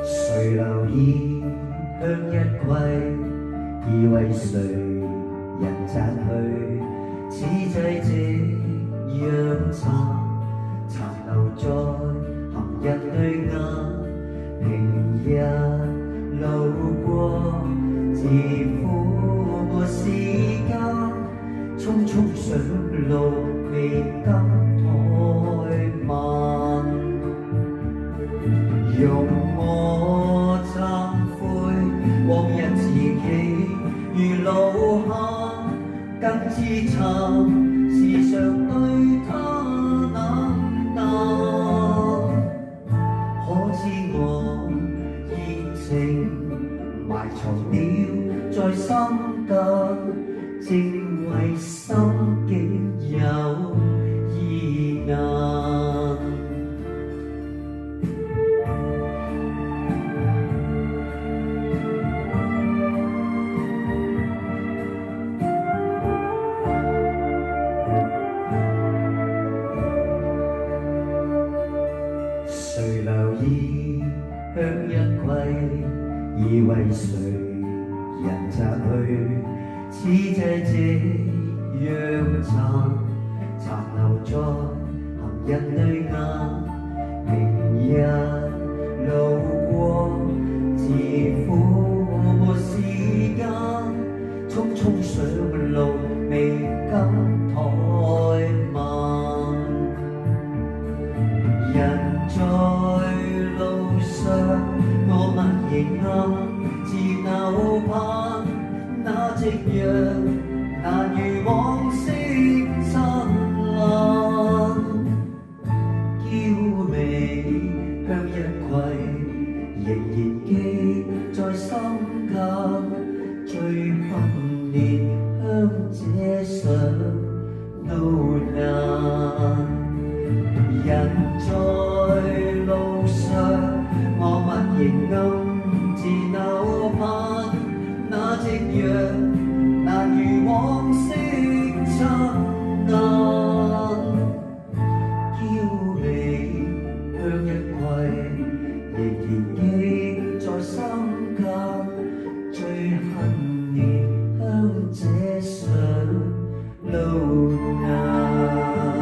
誰留意向日葵，已為誰人摘去？此際夕陽殘留在行人對眼，平日路過，自負沒時間，匆匆上路未敢怠慢。容我懺悔，往日自己如路客，更自慚時常對他冷淡。可知我熱情埋藏了在心間，正為心境有意眼。誰留意向日葵，已為誰人摘去？此際夕陽殘留在行人對眼，明日路過，自負沒時間，匆匆上路未敢怠慢。人在路上，我默然暗自流盼，那夕陽難如往昔燦爛。嬌美向日葵，仍然記在心間，最恨憐香這上路難。人在路上，我默然暗自流盼，那夕陽難如往昔燦爛。嬌美向日葵，仍然記在心間，最恨憐香這上路難。